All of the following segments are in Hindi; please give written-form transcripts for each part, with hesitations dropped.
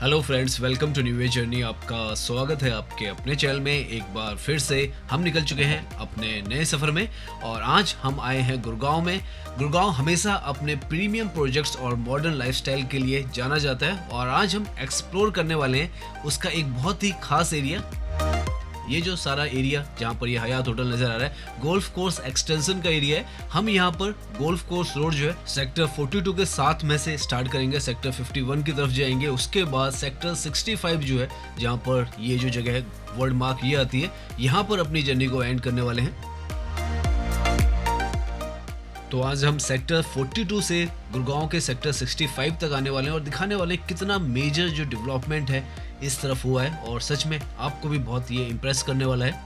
Hello friends, welcome to new way journey. आपका स्वागत है आपके अपने चैनल में। एक बार फिर से हम निकल चुके हैं अपने नए सफ़र में और आज हम आए हैं गुड़गांव में। गुड़गांव हमेशा अपने प्रीमियम प्रोजेक्ट्स और मॉडर्न लाइफस्टाइल के लिए जाना जाता है और आज हम एक्सप्लोर करने वाले हैं उसका एक बहुत ही खास एरिया। ये जो सारा एरिया जहाँ पर ये हयात होटल नजर आ रहा है, गोल्फ कोर्स एक्सटेंशन का एरिया है। हम यहाँ पर गोल्फ कोर्स रोड जो है सेक्टर 42 के साथ में से स्टार्ट करेंगे, सेक्टर 51 की तरफ जाएंगे। उसके बाद सेक्टर 65 जो है, जहाँ पर ये जो जगह है वर्ल्ड मार्क ये आती है, यहाँ पर अपनी जर्नी को एंड करने वाले हैं। तो आज हम सेक्टर 42 से गुड़गांव के सेक्टर 65 तक आने वाले हैं और दिखाने वाले हैं कितना मेजर जो डेवलपमेंट है इस तरफ हुआ है और सच में आपको भी बहुत ये इम्प्रेस करने वाला है।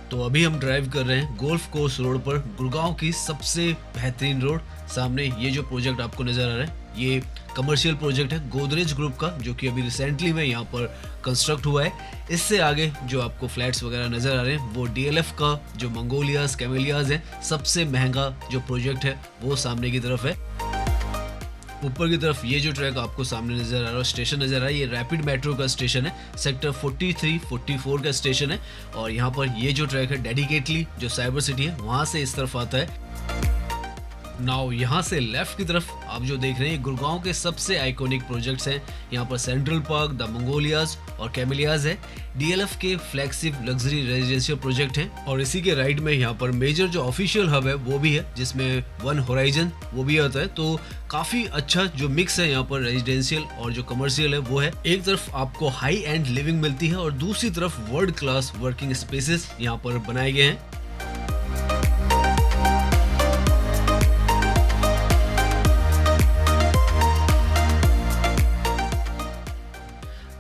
तो अभी हम ड्राइव कर रहे हैं गोल्फ कोर्स रोड पर, गुड़गांव की सबसे बेहतरीन रोड। सामने ये जो प्रोजेक्ट आपको नजर आ रहा है ये कमर्शियल प्रोजेक्ट है गोदरेज ग्रुप का, जो कि अभी रिसेंटली में यहाँ पर कंस्ट्रक्ट हुआ है। इससे आगे जो आपको फ्लैट्स वगैरह नजर आ रहे हैं वो डीएलएफ का जो मंगोलियाज कैमेलियाज है, सबसे महंगा जो प्रोजेक्ट है वो सामने की तरफ है। ऊपर की तरफ ये जो ट्रैक आपको सामने नजर आ रहा है, स्टेशन नजर आ रहा है, ये रैपिड मेट्रो का स्टेशन है। सेक्टर 43, 44 का स्टेशन है और यहाँ पर ये जो ट्रैक है डेडिकेटली जो साइबर सिटी है वहाँ से इस तरफ आता है। नाउ यहाँ से लेफ्ट की तरफ आप जो देख रहे हैं गुड़गांव के सबसे आइकॉनिक प्रोजेक्ट्स हैं। यहाँ पर सेंट्रल पार्क, द मंगोलियाज और कैमेलियाज है, डीएलएफ के फ्लैगशिप लग्जरी रेजिडेंशियल प्रोजेक्ट हैं। और इसी के राइट में यहाँ पर मेजर जो ऑफिशियल हब है वो भी है, जिसमें वन होराइजन वो भी आता है। तो काफी अच्छा जो मिक्स है यहाँ पर रेजिडेंशियल और जो कमर्शियल है वो है। एक तरफ आपको हाई एंड लिविंग मिलती है और दूसरी तरफ वर्ल्ड क्लास वर्किंग स्पेसेस यहाँ पर बनाए गए हैं।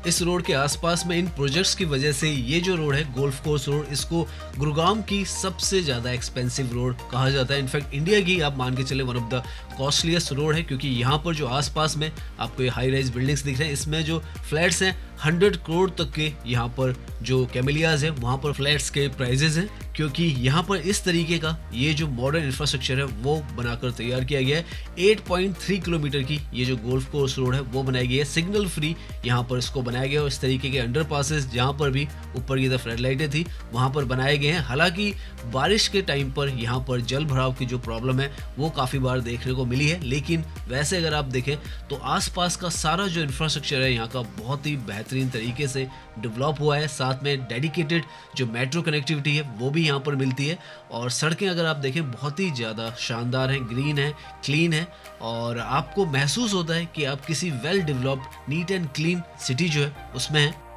इस रोड के आसपास में इन प्रोजेक्ट्स की वजह से ये जो रोड है गोल्फ कोर्स रोड, इसको गुड़गांव की सबसे ज़्यादा एक्सपेंसिव रोड कहा जाता है। इनफैक्ट इंडिया की आप मान के चले one of the costliest road है, क्योंकि यहाँ पर जो आसपास में आपको ये हाई राइज बिल्डिंग्स दिख रहे हैं, इसमें जो फ्लैट्स हैं 100 करोड़ तक के यहाँ पर जो कैमेलियाज है वहाँ पर फ्लैट्स के प्राइजेज हैं, क्योंकि यहाँ पर इस तरीके का ये जो मॉडर्न इंफ्रास्ट्रक्चर है वो बनाकर तैयार किया गया है। 8.3 किलोमीटर की ये जो गोल्फ कोर्स रोड है वो बनाई गई है, सिग्नल फ्री यहाँ पर इसको बनाया गया। और इस तरीके के अंडर पासेस जहाँ पर भी ऊपर की तरफ रेड लाइटें थी वहाँ पर बनाए गए हैं। हालांकि बारिश के टाइम पर यहाँ पर जल भराव की जो प्रॉब्लम है वो काफ़ी बार देखने को मिली है, लेकिन वैसे अगर आप देखें तो आसपास का सारा जो इंफ्रास्ट्रक्चर है यहाँ का बहुत ही बेहतरीन तरीके से डेवलप हुआ है। साथ में डेडिकेटेड जो मेट्रो कनेक्टिविटी है वो भी यहाँ पर मिलती है और सड़कें अगर आप देखें बहुत ही ज़्यादा शानदार हैं, ग्रीन है, क्लीन है और आपको महसूस होता है कि आप किसी well developed neat and clean city जो है उसमें है।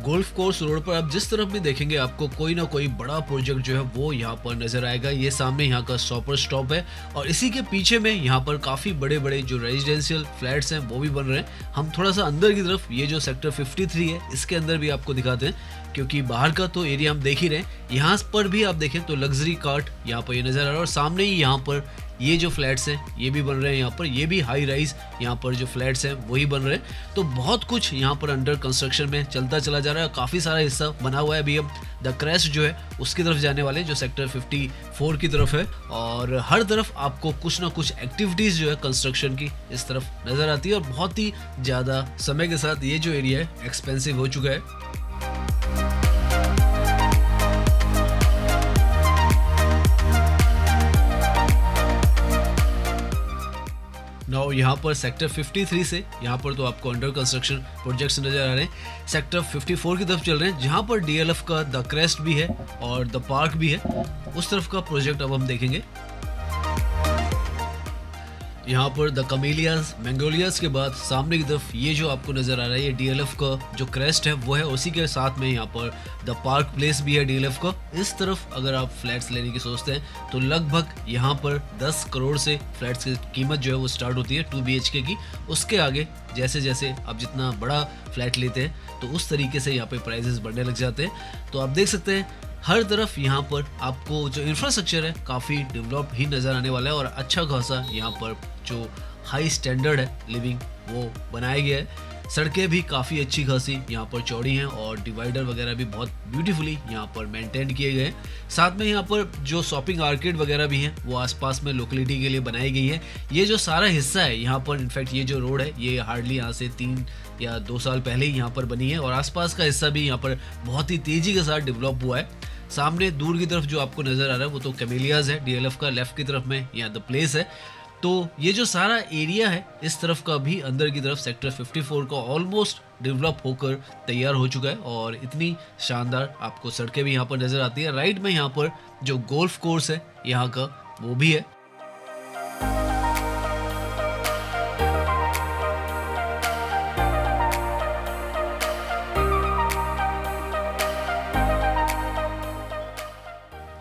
गोल्फ कोर्स रोड पर आप जिस तरफ भी देखेंगे आपको कोई ना कोई बड़ा प्रोजेक्ट जो है वो यहाँ पर नजर आएगा। ये सामने यहाँ का शॉपर स्टॉप है और इसी के पीछे में यहाँ पर काफ़ी बड़े बड़े जो रेजिडेंशियल फ्लैट्स हैं वो भी बन रहे हैं। हम थोड़ा सा अंदर की तरफ ये जो सेक्टर 53 है इसके अंदर भी आपको दिखाते हैं, क्योंकि बाहर का तो एरिया हम देख ही रहे हैं। यहाँ पर भी आप देखें तो लग्जरी कार्ट यहाँ पर ये नज़र आ रहा है और सामने ही यहाँ पर ये जो फ्लैट्स हैं ये भी बन रहे हैं। यहाँ पर ये भी हाई राइज यहाँ पर जो फ्लैट्स हैं वही बन रहे हैं। तो बहुत कुछ यहाँ पर अंडर कंस्ट्रक्शन में चलता चला जा रहा है, काफ़ी सारा हिस्सा बना हुआ है। अभी हम द क्रेस्ट जो है उसकी तरफ जाने वाले हैं जो सेक्टर 54 की तरफ है और हर तरफ आपको कुछ ना कुछ एक्टिविटीज़ जो है कंस्ट्रक्शन की इस तरफ नज़र आती है और बहुत ही ज़्यादा समय के साथ ये जो एरिया है एक्सपेंसिव हो चुका है। नाउ यहाँ पर सेक्टर 53 से यहाँ पर तो आपको अंडर कंस्ट्रक्शन प्रोजेक्ट्स नजर आ रहे हैं। सेक्टर 54 की तरफ चल रहे हैं जहाँ पर डीएलएफ का द क्रेस्ट भी है और द पार्क भी है। उस तरफ का प्रोजेक्ट अब हम देखेंगे। यहाँ पर द कमेलियाज मैंगोलियाज के बाद सामने की तरफ ये जो आपको नजर आ रहा है, ये डीएलएफ का जो क्रेस्ट है वो है, उसी के साथ में यहाँ पर द पार्क प्लेस भी है डीएलएफ का। इस तरफ अगर आप फ्लैट्स लेने की सोचते हैं तो लगभग यहाँ पर 10 करोड़ से फ्लैट्स की कीमत जो है वो स्टार्ट होती है 2 BHK की। उसके आगे जैसे जैसे आप जितना बड़ा फ्लैट लेते हैं तो उस तरीके से यहाँ पे प्राइजेस बढ़ने लग जाते हैं। तो आप देख सकते हैं हर तरफ यहाँ पर आपको जो इंफ्रास्ट्रक्चर है काफ़ी डेवलप ही नज़र आने वाला है, और अच्छा खासा यहाँ पर जो हाई स्टैंडर्ड है लिविंग वो बनाया गया है। सड़कें भी काफ़ी अच्छी खासी यहाँ पर चौड़ी हैं और डिवाइडर वगैरह भी बहुत ब्यूटीफुली यहाँ पर मेंटेन किए गए हैं। साथ में यहाँ पर जो शॉपिंग आर्केड वगैरह भी हैं वो आसपास में लोकेलिटी के लिए बनाई गई है। ये जो सारा हिस्सा है यहाँ पर, इनफैक्ट ये जो रोड है ये हार्डली यहाँ से 3 या 2 साल पहले ही यहाँ पर बनी है, और आसपास का हिस्सा भी यहाँ पर बहुत ही तेज़ी के साथ डेवलप हुआ है। सामने दूर की तरफ जो आपको नज़र आ रहा है वो तो कैमेलियाज है डीएलएफ का, लेफ्ट की तरफ में यहाँ द प्लेस है। तो ये जो सारा एरिया है इस तरफ का भी अंदर की तरफ सेक्टर 54 का ऑलमोस्ट डेवलप होकर तैयार हो चुका है, और इतनी शानदार आपको सड़कें भी यहाँ पर नज़र आती है। राइट में यहाँ पर जो गोल्फ कोर्स है यहाँ का वो भी है।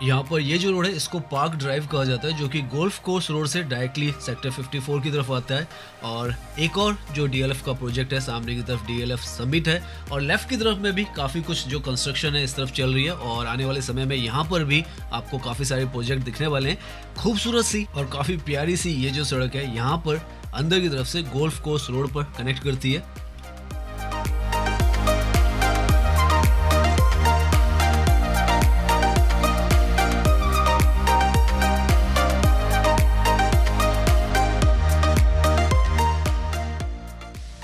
यहाँ पर ये जो रोड है इसको पार्क ड्राइव कहा जाता है, जो कि गोल्फ कोर्स रोड से डायरेक्टली सेक्टर 54 की तरफ आता है। और एक और जो डीएलएफ का प्रोजेक्ट है सामने की तरफ डीएलएफ समिट है, और लेफ्ट की तरफ में भी काफ़ी कुछ जो कंस्ट्रक्शन है इस तरफ चल रही है, और आने वाले समय में यहाँ पर भी आपको काफ़ी सारे प्रोजेक्ट दिखने वाले हैं। खूबसूरत सी और काफ़ी प्यारी सी ये जो सड़क है यहाँ पर अंदर की तरफ से गोल्फ कोर्स रोड पर कनेक्ट करती है।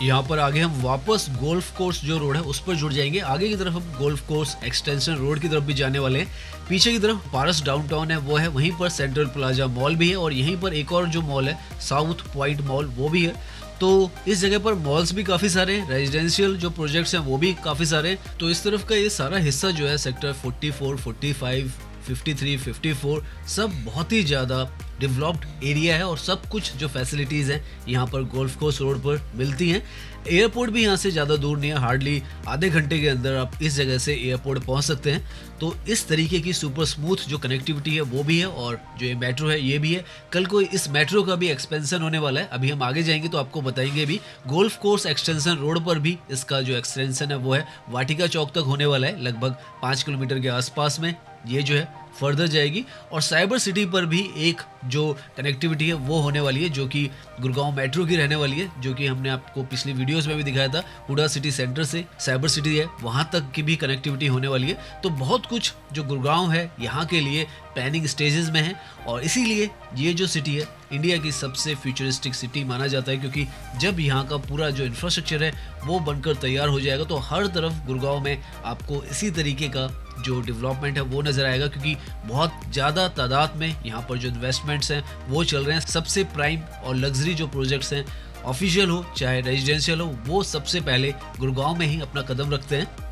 यहाँ पर आगे हम वापस गोल्फ कोर्स जो रोड है उस पर जुड़ जाएंगे। आगे की तरफ हम गोल्फ कोर्स एक्सटेंशन रोड की तरफ भी जाने वाले हैं। पीछे की तरफ पारस डाउनटाउन है वो है, वहीं पर सेंट्रल प्लाजा मॉल भी है, और यहीं पर एक और जो मॉल है साउथ पॉइंट मॉल वो भी है। तो इस जगह पर मॉल्स भी काफ़ी सारे हैं, रेजिडेंशियल जो प्रोजेक्ट्स हैं वो भी काफ़ी सारे हैं। तो इस तरफ का ये सारा हिस्सा जो है सेक्टर 44, 45, 53, 54 सब बहुत ही ज़्यादा डेवलप्ड एरिया है, और सब कुछ जो फैसिलिटीज़ हैं यहाँ पर गोल्फ कोर्स रोड पर मिलती हैं। एयरपोर्ट भी यहाँ से ज़्यादा दूर नहीं है, हार्डली आधे घंटे के अंदर आप इस जगह से एयरपोर्ट पहुँच सकते हैं। तो इस तरीके की सुपर स्मूथ जो कनेक्टिविटी है वो भी है, और जो ये मेट्रो है ये भी है। कल को इस मेट्रो का भी एक्सपेंशन होने वाला है, अभी हम आगे जाएंगे तो आपको बताएंगे भी। गोल्फ कोर्स एक्सटेंशन रोड पर भी इसका जो एक्सटेंशन है वो है वाटिका चौक तक होने वाला है, लगभग 5 किलोमीटर के आसपास में ये जो है फर्दर जाएगी। और साइबर सिटी पर भी एक जो कनेक्टिविटी है वो होने वाली है, जो कि गुड़गांव मेट्रो की रहने वाली है, जो कि हमने आपको पिछली वीडियोस में भी दिखाया था। हुडा सिटी सेंटर से साइबर सिटी है वहाँ तक की भी कनेक्टिविटी होने वाली है। तो बहुत कुछ जो गुड़गांव है यहाँ के लिए प्लानिंग स्टेजेस में है, और इसीलिए ये जो सिटी है इंडिया की सबसे फ्यूचरिस्टिक सिटी माना जाता है, क्योंकि जब यहाँ का पूरा जो इंफ्रास्ट्रक्चर है वो बनकर तैयार हो जाएगा तो हर तरफ गुड़गांव में आपको इसी तरीके का जो डेवलपमेंट है वो नज़र आएगा, क्योंकि बहुत ज़्यादा तादाद में यहाँ पर जो इन्वेस्टमेंट्स हैं वो चल रहे हैं। सबसे प्राइम और लग्जरी जो प्रोजेक्ट्स हैं, ऑफिशियल हो चाहे रेजिडेंशियल हो, वो सबसे पहले गुड़गांव में ही अपना कदम रखते हैं।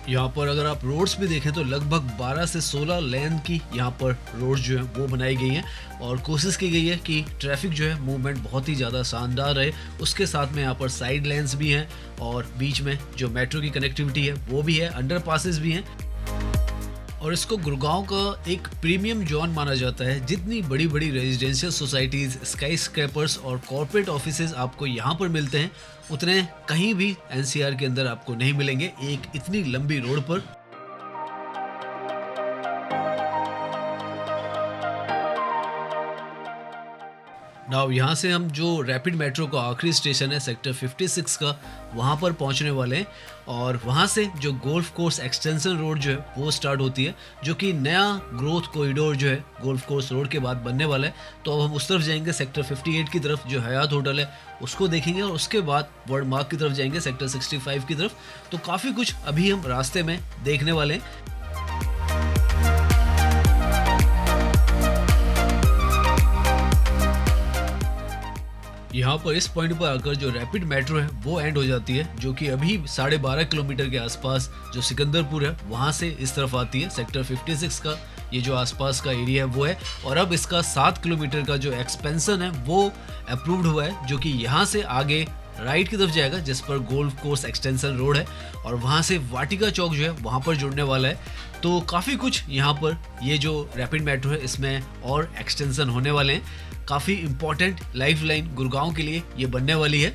यहाँ पर अगर आप रोड्स भी देखें तो लगभग 12 से 16 लेन की यहाँ पर रोड्स जो है वो बनाई गई हैं, और कोशिश की गई है कि ट्रैफिक जो है मूवमेंट बहुत ही ज़्यादा शानदार रहे। उसके साथ में यहाँ पर साइड लेन्स भी हैं, और बीच में जो मेट्रो की कनेक्टिविटी है वो भी है, अंडरपासेस भी हैं, और इसको गुड़गांव का एक प्रीमियम जोन माना जाता है। जितनी बड़ी बड़ी रेजिडेंशियल सोसाइटीज़, स्काई स्क्रैपर्स और कॉर्पोरेट ऑफिसेज आपको यहाँ पर मिलते हैं, उतने कहीं भी एनसीआर के अंदर आपको नहीं मिलेंगे एक इतनी लंबी रोड पर। नाउ यहाँ से हम जो रैपिड मेट्रो का आखिरी स्टेशन है सेक्टर 56 का, वहाँ पर पहुँचने वाले हैं, और वहाँ से जो गोल्फ कोर्स एक्सटेंशन रोड जो है वो स्टार्ट होती है, जो कि नया ग्रोथ कॉरिडोर जो है गोल्फ कोर्स रोड के बाद बनने वाला है। तो अब हम उस तरफ जाएंगे सेक्टर 58 की तरफ, जो हयात होटल है उसको देखेंगे, और उसके बाद वर्ल्ड मार्क की तरफ जाएंगे सेक्टर 65 की तरफ। तो काफ़ी कुछ अभी हम रास्ते में देखने वाले हैं। यहाँ पर इस पॉइंट पर आकर जो रैपिड मेट्रो है वो एंड हो जाती है, जो कि अभी 12.5 किलोमीटर के आसपास जो सिकंदरपुर है वहाँ से इस तरफ आती है। सेक्टर 56 का ये जो आसपास का एरिया है वो है, और अब इसका 7 किलोमीटर का जो एक्सपेंशन है वो अप्रूव्ड हुआ है, जो कि यहाँ से आगे राइट की तरफ जाएगा, जिस पर गोल्फ कोर्स एक्सटेंशन रोड है, और वहाँ से वाटिका चौक जो है वहाँ पर जुड़ने वाला है। तो काफ़ी कुछ यहाँ पर ये जो रैपिड मेट्रो है इसमें और एक्सटेंशन होने वाले हैं। काफ़ी इंपॉर्टेंट लाइफलाइन गुड़गांव के लिए ये बनने वाली है।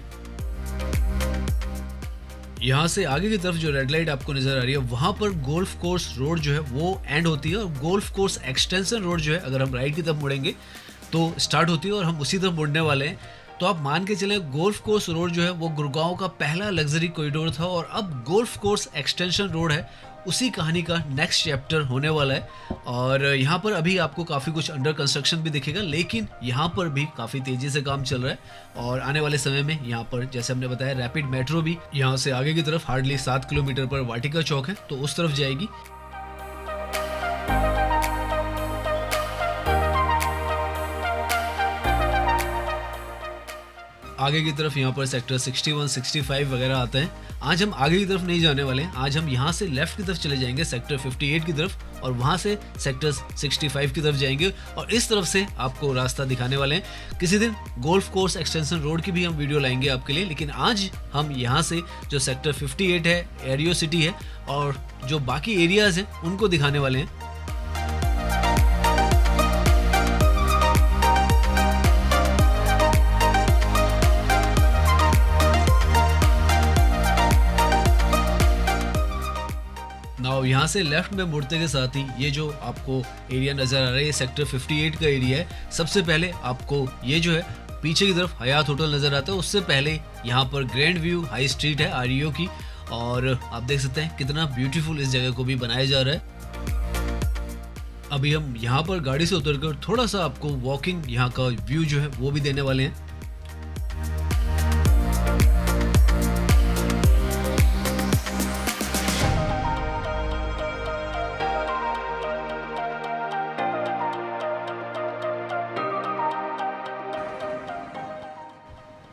यहाँ से आगे की तरफ जो रेड लाइट आपको नजर आ रही है वहाँ पर गोल्फ कोर्स रोड जो है वो एंड होती है, और गोल्फ कोर्स एक्सटेंशन रोड जो है अगर हम राइट की तरफ मुड़ेंगे तो स्टार्ट होती है, और हम उसी तरफ मुड़ने वाले हैं। तो आप मान के चलें गोल्फ कोर्स रोड जो है वो गुड़गांव का पहला लग्जरी कॉरिडोर था, और अब गोल्फ कोर्स एक्सटेंशन रोड है उसी कहानी का नेक्स्ट चैप्टर होने वाला है। और यहाँ पर अभी आपको काफ़ी कुछ अंडर कंस्ट्रक्शन भी दिखेगा, लेकिन यहाँ पर भी काफ़ी तेज़ी से काम चल रहा है, और आने वाले समय में यहाँ पर जैसे हमने बताया रैपिड मेट्रो भी यहाँ से आगे की तरफ हार्डली 7 किलोमीटर पर वाटिका चौक है तो उस तरफ जाएगी। आगे की तरफ यहाँ पर सेक्टर 61, 65 वगैरह आते हैं। आज हम आगे की तरफ नहीं जाने वाले हैं, आज हम यहाँ से लेफ्ट की तरफ चले जाएंगे सेक्टर 58 की तरफ, और वहाँ से सेक्टर 65 की तरफ जाएंगे, और इस तरफ से आपको रास्ता दिखाने वाले हैं। किसी दिन गोल्फ कोर्स एक्सटेंशन रोड की भी हम वीडियो लाएंगे आपके लिए, लेकिन आज हम यहाँ से जो सेक्टर 58 है, एरियो सिटी है, और जो बाकी एरियाज हैं उनको दिखाने वाले हैं। नाउ यहाँ से लेफ्ट में मुड़ते के साथ ही ये जो आपको एरिया नज़र आ रहा है ये सेक्टर 58 का एरिया है। सबसे पहले आपको ये जो है पीछे की तरफ हयात होटल नज़र आता है, उससे पहले यहाँ पर ग्रैंड व्यू हाई स्ट्रीट है आरईओ की, और आप देख सकते हैं कितना ब्यूटीफुल इस जगह को भी बनाया जा रहा है। अभी हम यहाँ पर गाड़ी से उतरकर थोड़ा सा आपको वॉकिंग यहाँ का व्यू जो है वो भी देने वाले हैं।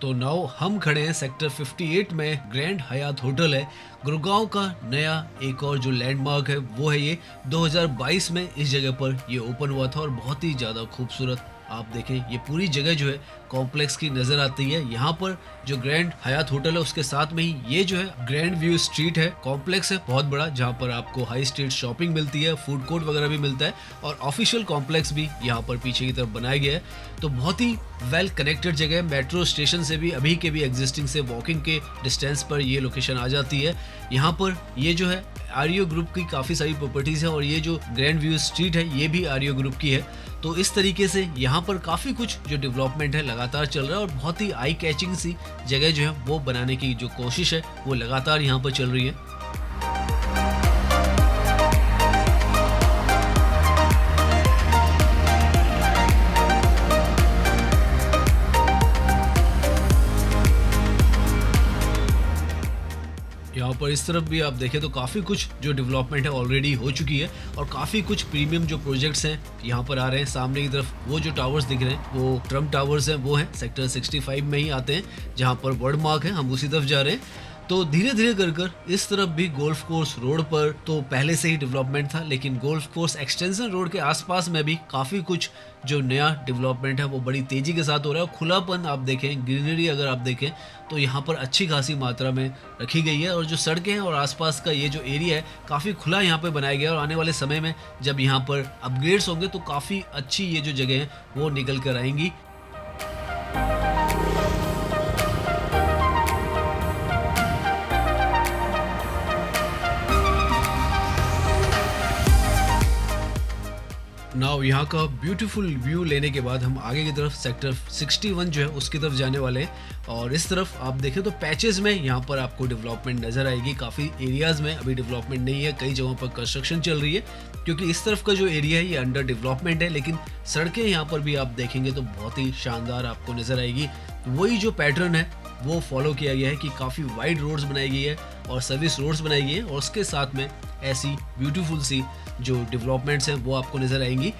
तो नाउ हम खड़े हैं सेक्टर 58 में, ग्रैंड हयात होटल है। गुड़गांव का नया एक और जो लैंडमार्क है वो है ये। 2022 में इस जगह पर ये ओपन हुआ था, और बहुत ही ज़्यादा खूबसूरत आप देखें ये पूरी जगह जो है कॉम्प्लेक्स की नज़र आती है। यहाँ पर जो ग्रैंड हयात होटल है उसके साथ में ही ये जो है ग्रैंड व्यू स्ट्रीट है, कॉम्प्लेक्स है बहुत बड़ा, जहाँ पर आपको हाई स्ट्रीट शॉपिंग मिलती है, फूड कोर्ट वगैरह भी मिलता है, और ऑफिशियल कॉम्प्लेक्स भी यहाँ पर पीछे की तरफ बनाया गया है। तो बहुत ही वेल कनेक्टेड जगह है, मेट्रो स्टेशन से भी अभी के भी एग्जिस्टिंग से वॉकिंग के डिस्टेंस पर ये लोकेशन आ जाती है। यहाँ पर ये जो है आरईओ ग्रुप की काफ़ी सारी प्रॉपर्टीज़ है, और ये जो ग्रैंड व्यू स्ट्रीट है ये भी आरईओ ग्रुप की है। तो इस तरीके से यहाँ पर काफ़ी कुछ जो डेवलपमेंट है लगातार चल रहा है, और बहुत ही आई कैचिंग सी जगह जो है वो बनाने की जो कोशिश है वो लगातार यहाँ पर चल रही है। यहाँ पर इस तरफ भी आप देखें तो काफ़ी कुछ जो डेवलपमेंट है ऑलरेडी हो चुकी है, और काफ़ी कुछ प्रीमियम जो प्रोजेक्ट्स हैं यहाँ पर आ रहे हैं। सामने की तरफ वो जो टावर्स दिख रहे हैं वो ट्रम्प टावर्स हैं, वो हैं सेक्टर 65 में ही आते हैं, जहाँ पर वर्ड मार्क है, हम उसी तरफ जा रहे हैं। तो धीरे धीरे कर इस तरफ भी गोल्फ कोर्स रोड पर तो पहले से ही डेवलपमेंट था, लेकिन गोल्फ कोर्स एक्सटेंशन रोड के आसपास में भी काफ़ी कुछ जो नया डेवलपमेंट है वो बड़ी तेज़ी के साथ हो रहा है। और खुलापन आप देखें, ग्रीनरी अगर आप देखें तो यहाँ पर अच्छी खासी मात्रा में रखी गई है, और जो सड़कें हैं और आसपास का ये जो एरिया है काफ़ी खुला यहाँ पर बनाया गया है। और आने वाले समय में जब यहाँ पर अपग्रेड्स होंगे तो काफ़ी अच्छी ये जो जगह हैं वो निकल कर आएंगी। नाउ यहाँ का ब्यूटीफुल व्यू लेने के बाद हम आगे की तरफ सेक्टर 61 जो है उसकी तरफ जाने वाले हैं, और इस तरफ आप देखें तो पैचेस में यहाँ पर आपको डेवलपमेंट नज़र आएगी। काफ़ी एरियाज़ में अभी डेवलपमेंट नहीं है, कई जगहों पर कंस्ट्रक्शन चल रही है, क्योंकि इस तरफ का जो एरिया है ये अंडर डेवलपमेंट है। लेकिन सड़कें यहाँ पर भी आप देखेंगे तो बहुत ही शानदार आपको नज़र आएगी। वही जो पैटर्न है वो फॉलो किया गया है कि काफ़ी वाइड रोड्स बनाई गई है और सर्विस रोड्स बनाई गई है, और उसके साथ में ऐसी ब्यूटीफुल सी जो डेवलपमेंट्स हैं वो आपको नज़र आएंगी।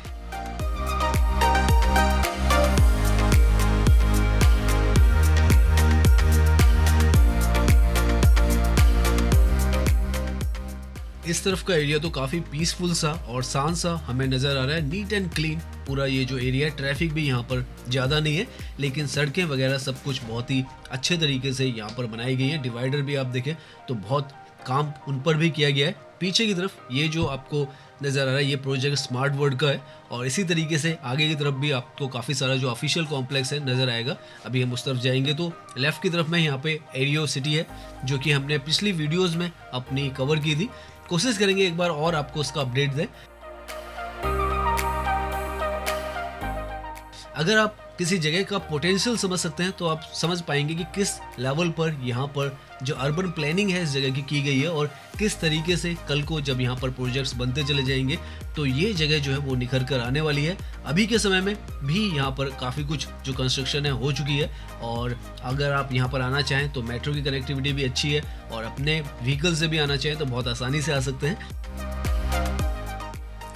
इस तरफ का एरिया तो काफ़ी पीसफुल सा और शांत सा हमें नज़र आ रहा है, नीट एंड क्लीन पूरा ये जो एरिया है। ट्रैफिक भी यहाँ पर ज़्यादा नहीं है, लेकिन सड़कें वगैरह सब कुछ बहुत ही अच्छे तरीके से यहाँ पर बनाई गई हैं। डिवाइडर भी आप देखें तो बहुत काम उन पर भी किया गया है। पीछे की तरफ ये जो आपको नज़र आ रहा है ये प्रोजेक्ट स्मार्ट वर्ल्ड का है, और इसी तरीके से आगे की तरफ भी आपको काफ़ी सारा जो ऑफिशियल कॉम्प्लेक्स है नज़र आएगा। अभी हम उस तरफ जाएंगे तो लेफ़्ट की तरफ में यहाँ पे एरियो सिटी है, जो कि हमने पिछली वीडियोस में अपनी कवर की थी। कोशिश करेंगे एक बार और आपको उसका अपडेट दें। अगर आप किसी जगह का पोटेंशियल समझ सकते हैं तो आप समझ पाएंगे कि किस लेवल पर यहाँ पर जो अर्बन प्लानिंग है इस जगह की गई है, और किस तरीके से कल को जब यहाँ पर प्रोजेक्ट्स बनते चले जाएंगे तो ये जगह जो है वो निखर कर आने वाली है। अभी के समय में भी यहाँ पर काफ़ी कुछ जो कंस्ट्रक्शन है हो चुकी है, और अगर आप यहाँ पर आना चाहें तो मेट्रो की कनेक्टिविटी भी अच्छी है, और अपने व्हीकल से भी आना चाहें तो बहुत आसानी से आ सकते हैं।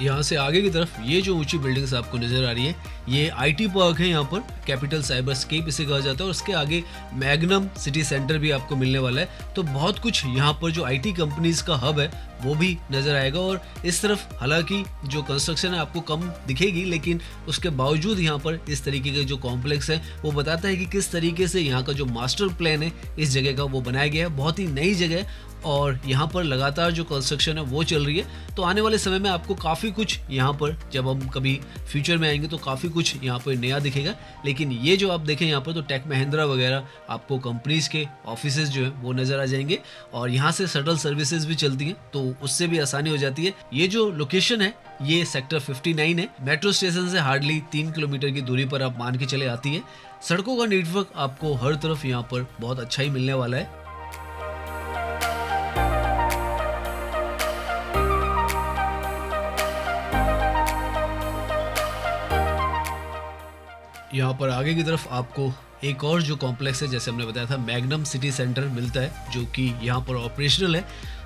यहाँ से आगे की तरफ ये जो ऊंची बिल्डिंग्स आपको नजर आ रही है ये आईटी पार्क है, यहाँ पर कैपिटल साइबरस्केप इसे कहा जाता है, और उसके आगे मैग्नम सिटी सेंटर भी आपको मिलने वाला है। तो बहुत कुछ यहाँ पर जो आईटी कंपनीज का हब है वो भी नजर आएगा। और इस तरफ हालांकि जो कंस्ट्रक्शन है आपको कम दिखेगी, लेकिन उसके बावजूद यहाँ पर इस तरीके के जो कॉम्प्लेक्स है वो बताता है कि किस तरीके से यहाँ का जो मास्टर प्लान है इस जगह का वो बनाया गया है। बहुत ही नई जगह है और यहाँ पर लगातार जो कंस्ट्रक्शन है वो चल रही है। तो आने वाले समय में आपको काफ़ी कुछ यहाँ पर जब हम कभी फ्यूचर में आएंगे तो काफ़ी कुछ यहाँ पर नया दिखेगा। लेकिन ये जो आप देखें यहाँ पर तो टेक महिंद्रा वगैरह आपको कंपनीज के ऑफिसेज जो है वो नज़र आ जाएंगे, और यहाँ से शटल सर्विसेज भी चलती हैं तो उससे भी आसानी हो जाती है। ये जो लोकेशन है ये सेक्टर 59 है, मेट्रो स्टेशन से हार्डली 3 किलोमीटर की दूरी पर आप मान के चले आती है। सड़कों का नेटवर्क आपको हर तरफ यहाँ पर बहुत अच्छा ही मिलने वाला है। यहाँ पर आगे की तरफ आपको एक और जो कॉम्प्लेक्स है जैसे हमने बताया था मैग्नम सिटी सेंटर मिलता है, जो कि यहाँ पर ऑपरेशनल है।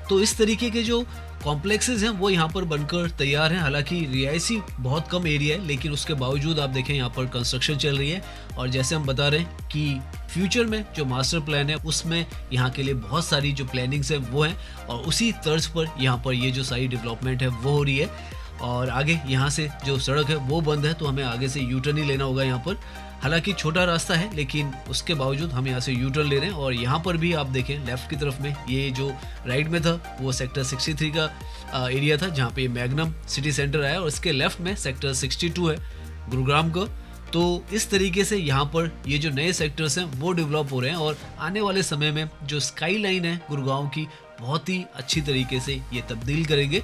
तो इस तरीके के जो कॉम्प्लेक्सेस हैं वो यहाँ पर बनकर तैयार हैं। हालांकि रिहायशी बहुत कम एरिया है, लेकिन उसके बावजूद आप देखें यहाँ पर कंस्ट्रक्शन चल रही है। और जैसे हम बता रहे हैं कि फ्यूचर में जो मास्टर प्लान है उसमें यहाँ के लिए बहुत सारी जो प्लानिंग्स है वो हैं, और उसी तर्ज पर यहाँ पर ये जो सारी डेवलपमेंट है वो हो रही है। और आगे यहाँ से जो सड़क है वो बंद है तो हमें आगे से यू टर्न ही लेना होगा यहाँ पर। हालांकि छोटा रास्ता है लेकिन उसके बावजूद हम यहाँ से यू टर्न ले रहे हैं। और यहाँ पर भी आप देखें लेफ्ट की तरफ में ये जो राइट में था वो सेक्टर 63 का एरिया था जहाँ पे मैग्नम सिटी सेंटर आया, और इसके लेफ्ट में सेक्टर 62 है गुरुग्राम का। तो इस तरीके से यहाँ पर ये जो नए सेक्टर्स हैं वो डेवलप हो रहे हैं, और आने वाले समय में जो स्काई लाइन है गुरुग्राम की बहुत ही अच्छी तरीके से ये तब्दील करेंगे।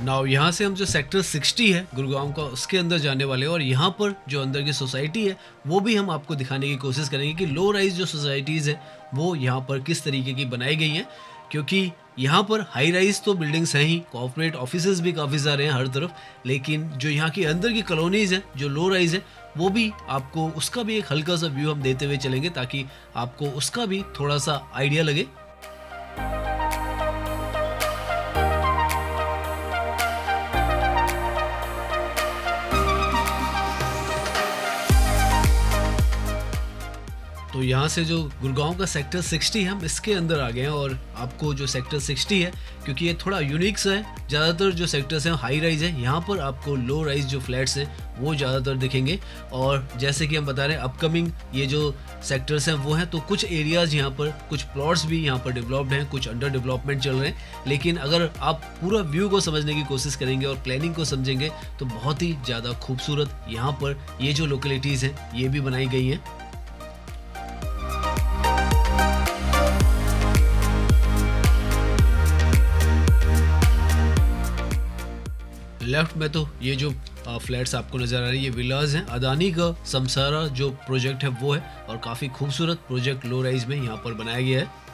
नाउ यहाँ से हम जो सेक्टर 60 है गुरुग्राम का उसके अंदर जाने वाले हैं, और यहाँ पर जो अंदर की सोसाइटी है वो भी हम आपको दिखाने की कोशिश करेंगे कि लो राइज जो सोसाइटीज़ है वो यहाँ पर किस तरीके की बनाई गई हैं। क्योंकि यहाँ पर हाई राइज तो बिल्डिंग्स हैं ही, कॉर्पोरेट ऑफिसेज भी काफ़ी सारे हैं हर तरफ, लेकिन जो यहाँ की अंदर की कॉलोनीज हैं जो लो राइज है वो भी आपको उसका भी एक हल्का सा व्यू हम देते हुए चलेंगे ताकि आपको उसका भी थोड़ा सा आइडिया लगे। तो यहाँ से जो गुड़गांव का सेक्टर 60 है हम इसके अंदर आ गए हैं, और आपको जो सेक्टर 60 है क्योंकि ये थोड़ा यूनिक सा है, ज़्यादातर जो सेक्टर्स हैं हाई राइज है, यहाँ पर आपको लो राइज जो फ्लैट्स हैं वो ज़्यादातर दिखेंगे। और जैसे कि हम बता रहे हैं अपकमिंग ये जो सेक्टर्स हैं वो हैं, तो कुछ एरियाज़ यहाँ पर कुछ प्लॉट्स भी यहाँ पर डेवलप्ड हैं, कुछ अंडर डेवलपमेंट चल रहे हैं। लेकिन अगर आप पूरा व्यू को समझने की कोशिश करेंगे और प्लानिंग को समझेंगे तो बहुत ही ज़्यादा खूबसूरत यहाँ पर ये जो लोकेलिटीज़ हैं ये भी बनाई गई हैं। लेफ्ट में तो ये जो फ्लैट्स आपको नज़र आ रही है, ये विलाज हैं। अदानी का समसारा जो प्रोजेक्ट है वो है और काफ़ी खूबसूरत प्रोजेक्ट लो राइज में यहाँ पर बनाया गया है।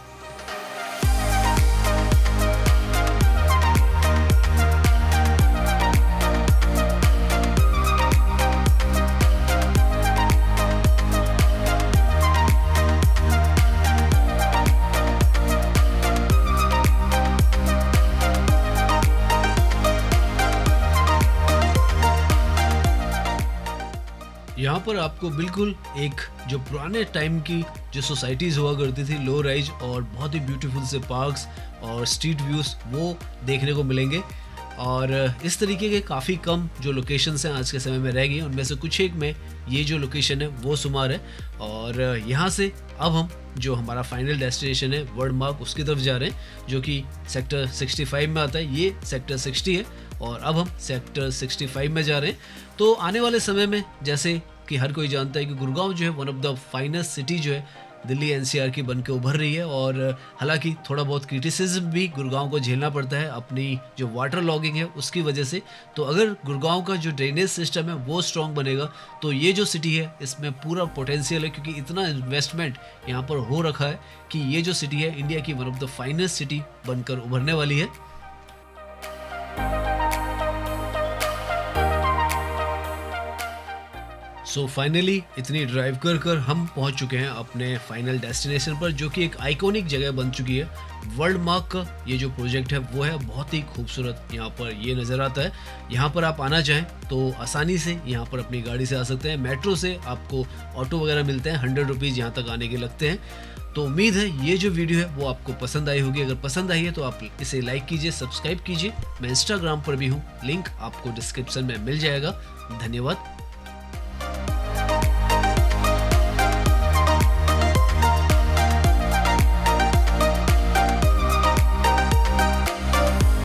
यहाँ पर आपको बिल्कुल एक जो पुराने टाइम की जो सोसाइटीज़ हुआ करती थी लो राइज, और बहुत ही ब्यूटीफुल से पार्क्स और स्ट्रीट व्यूज़ वो देखने को मिलेंगे। और इस तरीके के काफ़ी कम जो लोकेशंस हैं आज के समय में रह गई हैं, उनमें से कुछ एक में ये जो लोकेशन है वो शुमार है। और यहाँ से अब हम जो हमारा फाइनल डेस्टिनेशन है वर्ल्ड मार्क उसकी तरफ जा रहे हैं, जो कि सेक्टर 65 में आता है। ये सेक्टर 60 है और अब हम सेक्टर 65 में जा रहे हैं। तो आने वाले समय में जैसे कि हर कोई जानता है कि गुड़गांव जो है one of the finest city जो है दिल्ली एनसीआर की बन के उभर रही है। और हालांकि थोड़ा बहुत क्रिटिसिज्म भी गुड़गांव को झेलना पड़ता है अपनी जो वाटर लॉगिंग है उसकी वजह से। तो अगर गुड़गांव का जो ड्रेनेज सिस्टम है वो स्ट्रॉन्ग बनेगा तो ये जो सिटी है इसमें पूरा पोटेंशियल है, क्योंकि इतना इन्वेस्टमेंट यहाँ पर हो रखा है कि ये जो सिटी है इंडिया की one of the finest city बनकर उभरने वाली है। सो फाइनली इतनी ड्राइव कर कर हम पहुंच चुके हैं अपने फाइनल डेस्टिनेशन पर, जो कि एक आइकॉनिक जगह बन चुकी है। वर्ल्ड मार्क का ये जो प्रोजेक्ट है वो है बहुत ही खूबसूरत, यहाँ पर ये नज़र आता है। यहाँ पर आप आना चाहें तो आसानी से यहाँ पर अपनी गाड़ी से आ सकते हैं। मेट्रो से आपको ऑटो वगैरह मिलते हैं, 100 रुपीज़ यहाँ तक आने के लगते हैं। तो उम्मीद है ये जो वीडियो है वो आपको पसंद आई होगी। अगर पसंद आई है तो आप इसे लाइक कीजिए, सब्सक्राइब कीजिए। मैं इंस्टाग्राम पर भी हूँ, लिंक आपको डिस्क्रिप्शन में मिल जाएगा। धन्यवाद।